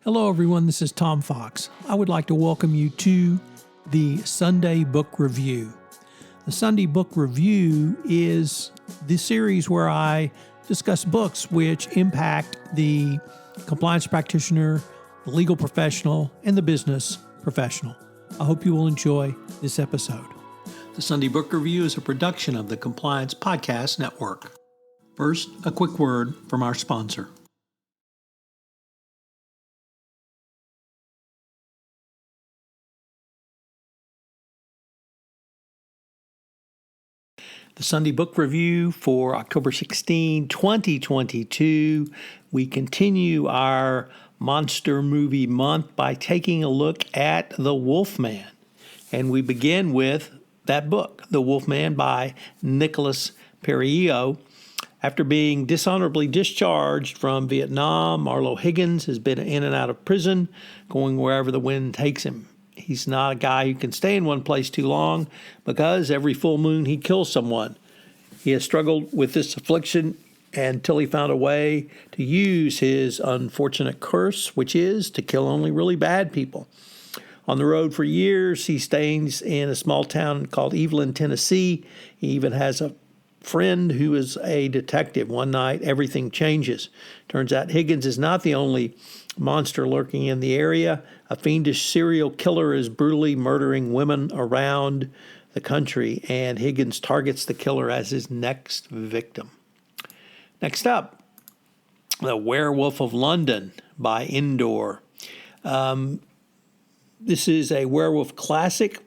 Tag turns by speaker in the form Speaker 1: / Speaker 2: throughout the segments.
Speaker 1: Hello, everyone. This is Tom Fox. I would like to welcome you to the Sunday Book Review. The Sunday Book Review is the series where I discuss books which impact the compliance practitioner, the legal professional, and the business professional. I hope you will enjoy this episode. The Sunday Book Review is a production of the Compliance Podcast Network. First, a quick word from our sponsor. The Sunday Book Review for October 16, 2022. We continue our monster movie month by taking a look at The Wolfman. And we begin with that book, The Wolfman by Nicholas Pekearo. After being dishonorably discharged from Vietnam, Marlo Higgins has been in and out of prison, going wherever the wind takes him. He's not a guy who can stay in one place too long because every full moon he kills someone. He has struggled with this affliction until he found a way to use his unfortunate curse, which is to kill only really bad people. On the road for years, he stays in a small town called Evelyn, Tennessee. He even has a friend who is a detective. One night, everything changes. Turns out Higgins is not the only monster lurking in the area. A fiendish serial killer is brutally murdering women around the country, and Higgins targets the killer as his next victim. Next up, The Werewolf of London by Endore. This is a werewolf classic,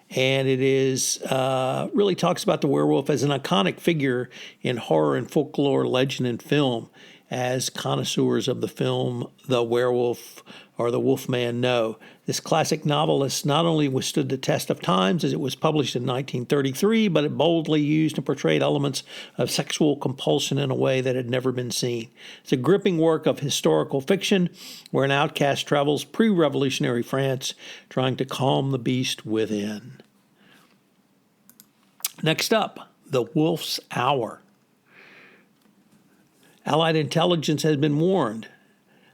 Speaker 1: and it is really talks about the werewolf as an iconic figure in horror and folklore, legend, and film. As connoisseurs of the film The Werewolf or The Wolfman know, this classic novel has not only withstood the test of times as it was published in 1933, but it boldly used and portrayed elements of sexual compulsion in a way that had never been seen. It's a gripping work of historical fiction where an outcast travels pre-revolutionary France trying to calm the beast within. Next up, The Wolf's Hour. Allied intelligence has been warned.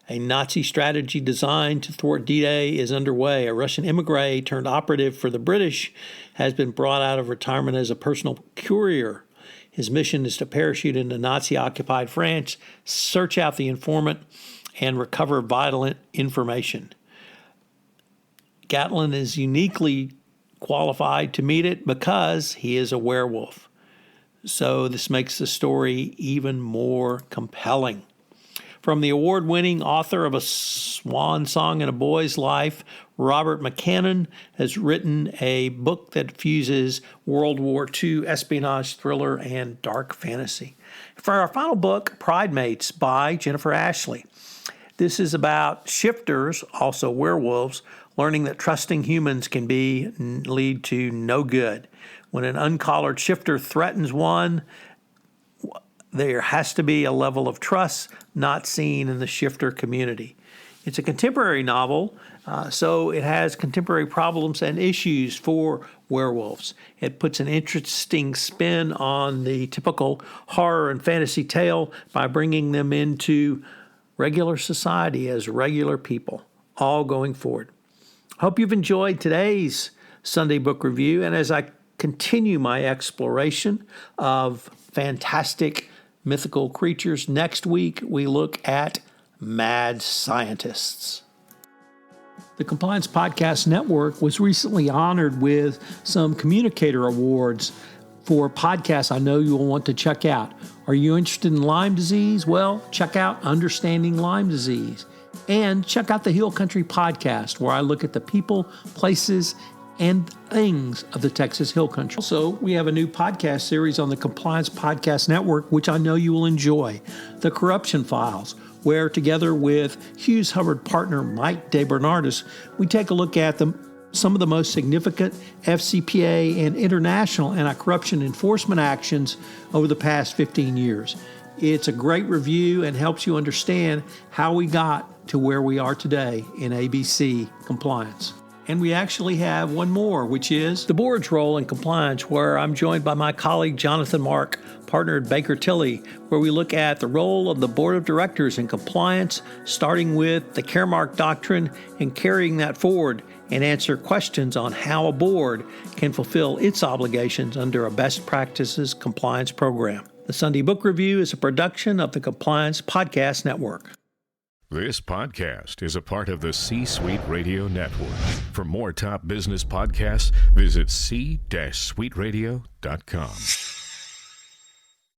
Speaker 1: A Nazi strategy designed to thwart D-Day is underway. A Russian emigre turned operative for the British has been brought out of retirement as a personal courier. His mission is to parachute into Nazi-occupied France, search out the informant, and recover vital information. Gatlin is uniquely qualified to meet it because he is a werewolf. So this makes the story even more compelling. From the award-winning author of A Swan Song in a Boy's Life, Robert McCammon has written a book that fuses World War II espionage thriller and dark fantasy. For our final book, Pridemates by Jennifer Ashley. This is about shifters, also werewolves, learning that trusting humans can lead to no good. When an uncollared shifter threatens one, there has to be a level of trust not seen in the shifter community. It's a contemporary novel, so it has contemporary problems and issues for werewolves. It puts an interesting spin on the typical horror and fantasy tale by bringing them into regular society as regular people, all going forward. Hope you've enjoyed today's Sunday Book Review, and as I continue my exploration of fantastic mythical creatures, next week we look at mad scientists. The Compliance Podcast Network was recently honored with some communicator awards for podcasts I know you will want to check out. Are you interested in Lyme disease? Well, check out Understanding Lyme Disease. And check out the Hill Country Podcast, where I look at the people, places, and things of the Texas Hill Country. Also, we have a new podcast series on the Compliance Podcast Network, which I know you will enjoy, The Corruption Files, where together with Hughes Hubbard partner Mike DeBernardis, we take a look at some of the most significant FCPA and international anti-corruption enforcement actions over the past 15 years. It's a great review and helps you understand how we got to where we are today in ABC compliance. And we actually have one more, which is the board's role in compliance, where I'm joined by my colleague Jonathan Mark, partner at Baker Tilly, where we look at the role of the board of directors in compliance, starting with the Caremark doctrine and carrying that forward, and answer questions on how a board can fulfill its obligations under a best practices compliance program. The Sunday Book Review is a production of the Compliance Podcast Network.
Speaker 2: This podcast is a part of the C-Suite Radio Network. For more top business podcasts, visit c-suiteradio.com.